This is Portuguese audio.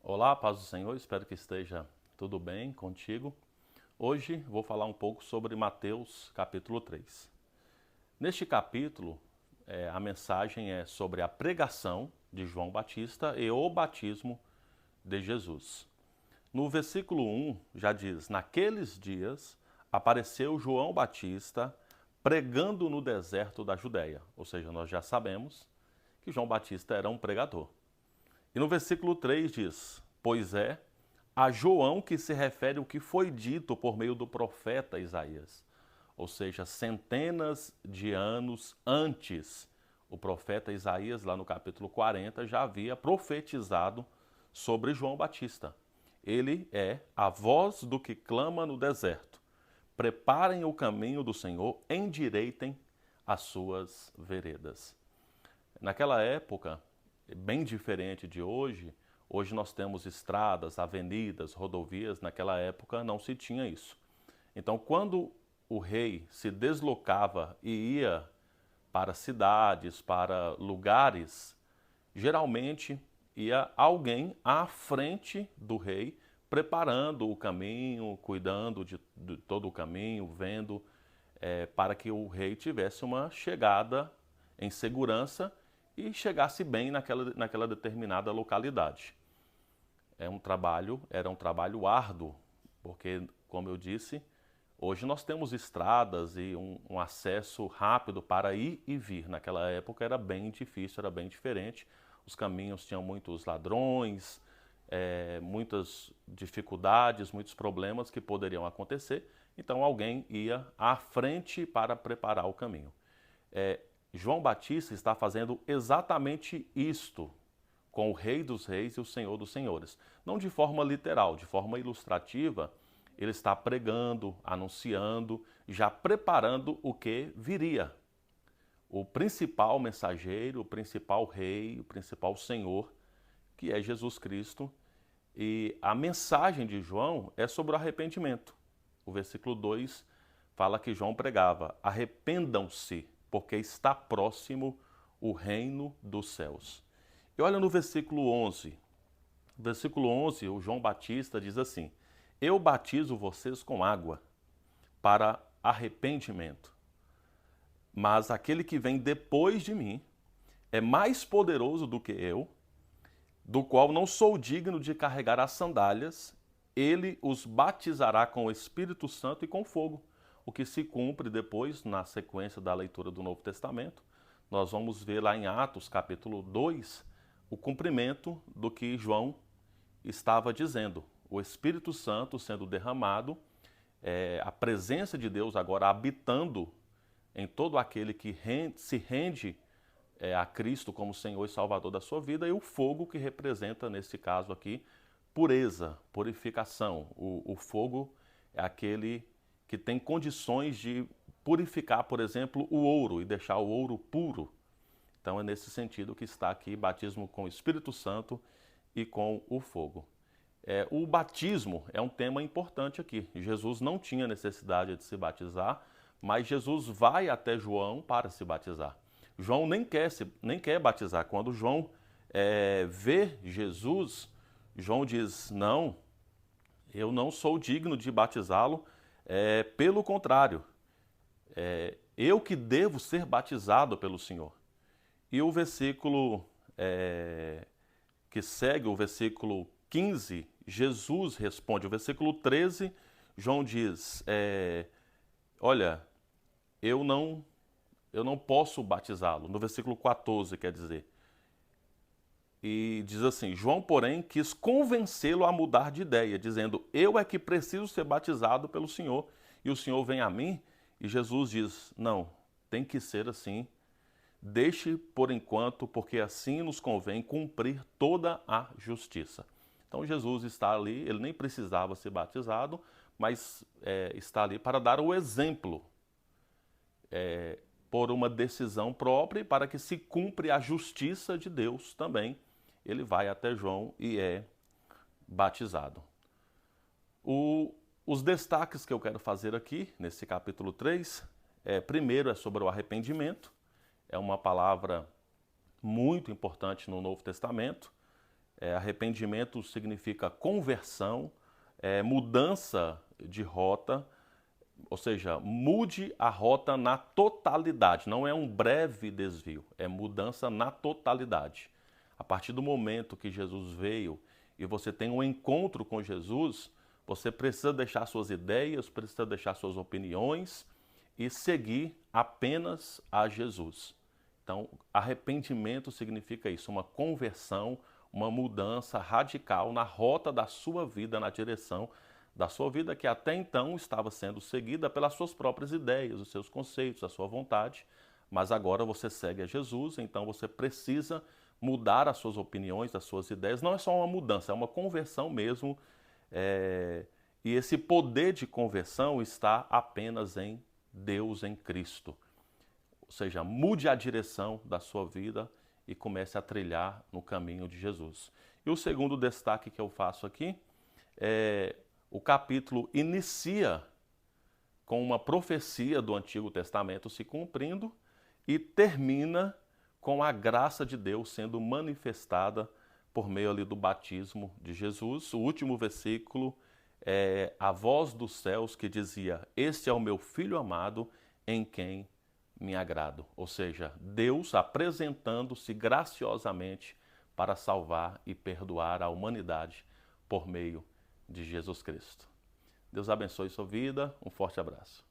Olá, paz do Senhor, espero que esteja tudo bem contigo. Hoje vou falar um pouco sobre Mateus capítulo 3. Neste capítulo, a mensagem é sobre a pregação de João Batista e o batismo de Jesus. No versículo 1 já diz: Naqueles dias apareceu João Batista pregando no deserto da Judéia. Ou seja, nós já sabemos que João Batista era um pregador. E no versículo 3 diz: Pois é a João que se refere o que foi dito por meio do profeta Isaías. Ou seja, centenas de anos antes, o profeta Isaías, lá no capítulo 40, já havia profetizado sobre João Batista. Ele é a voz do que clama no deserto. Preparem o caminho do Senhor, endireitem as suas veredas. Naquela época, bem diferente de hoje, hoje nós temos estradas, avenidas, rodovias, naquela época não se tinha isso. Então, quando o rei se deslocava e ia para cidades, para lugares, geralmente ia alguém à frente do rei, preparando o caminho, cuidando de todo o caminho, vendo, para que o rei tivesse uma chegada em segurança e chegasse bem naquela determinada localidade. Era um trabalho árduo, porque, como eu disse, hoje nós temos estradas e um acesso rápido para ir e vir. Naquela época era bem difícil, era bem diferente. Os caminhos tinham muitos ladrões, muitas dificuldades, muitos problemas que poderiam acontecer. Então alguém ia à frente para preparar o caminho. João Batista está fazendo exatamente isto com o Rei dos Reis e o Senhor dos Senhores. Não de forma literal, de forma ilustrativa, ele está pregando, anunciando, já preparando o que viria. O principal mensageiro, o principal rei, o principal Senhor, que é Jesus Cristo. E a mensagem de João é sobre o arrependimento. O versículo 2 fala que João pregava: arrependam-se, porque está próximo o reino dos céus. E olha no versículo 11. No versículo 11, o João Batista diz assim: Eu batizo vocês com água para arrependimento, mas aquele que vem depois de mim é mais poderoso do que eu, do qual não sou digno de carregar as sandálias. Ele os batizará com o Espírito Santo e com fogo, o que se cumpre depois, na sequência da leitura do Novo Testamento. Nós vamos ver lá em Atos, capítulo 2, o cumprimento do que João estava dizendo. O Espírito Santo sendo derramado, a presença de Deus agora habitando em todo aquele que se rende a Cristo como Senhor e Salvador da sua vida, e o fogo que representa, nesse caso aqui, pureza, purificação. O fogo é aquele que tem condições de purificar, por exemplo, o ouro e deixar o ouro puro. Então é nesse sentido que está aqui batismo com o Espírito Santo e com o fogo. O batismo é um tema importante aqui. Jesus não tinha necessidade de se batizar, mas Jesus vai até João para se batizar. João nem quer batizar. Quando João vê Jesus, João diz: Não, eu não sou digno de batizá-lo, pelo contrário, eu que devo ser batizado pelo Senhor. E o versículo que segue, o versículo 15, Jesus responde. O versículo 13, João diz: Olha, eu não posso batizá-lo. No versículo 14, quer dizer. E diz assim: João, porém, quis convencê-lo a mudar de ideia, dizendo: Eu é que preciso ser batizado pelo Senhor, e o Senhor vem a mim. E Jesus diz: Não, tem que ser assim. Deixe por enquanto, porque assim nos convém cumprir toda a justiça. Então Jesus está ali, ele nem precisava ser batizado, mas está ali para dar o exemplo, por uma decisão própria e para que se cumpre a justiça de Deus também. Ele vai até João e é batizado. Os destaques que eu quero fazer aqui, nesse capítulo 3, primeiro é sobre o arrependimento. É uma palavra muito importante no Novo Testamento. Arrependimento significa conversão, mudança de rota, ou seja, mude a rota na totalidade. Não é um breve desvio, é mudança na totalidade. A partir do momento que Jesus veio e você tem um encontro com Jesus, você precisa deixar suas ideias, precisa deixar suas opiniões e seguir apenas a Jesus. Então, arrependimento significa isso, uma conversão, uma mudança radical na rota da sua vida, na direção da sua vida que até então estava sendo seguida pelas suas próprias ideias, os seus conceitos, a sua vontade, mas agora você segue a Jesus, então você precisa mudar as suas opiniões, as suas ideias. Não é só uma mudança, é uma conversão mesmo. E esse poder de conversão está apenas em Deus, em Cristo. Ou seja, mude a direção da sua vida e comece a trilhar no caminho de Jesus. E o segundo destaque que eu faço aqui é o capítulo inicia com uma profecia do Antigo Testamento se cumprindo e termina com a graça de Deus sendo manifestada por meio ali do batismo de Jesus. O último versículo é a voz dos céus que dizia: "Este é o meu Filho amado, em quem me agrado". Ou seja, Deus apresentando-se graciosamente para salvar e perdoar a humanidade por meio de Jesus Cristo. Deus abençoe sua vida. Um forte abraço.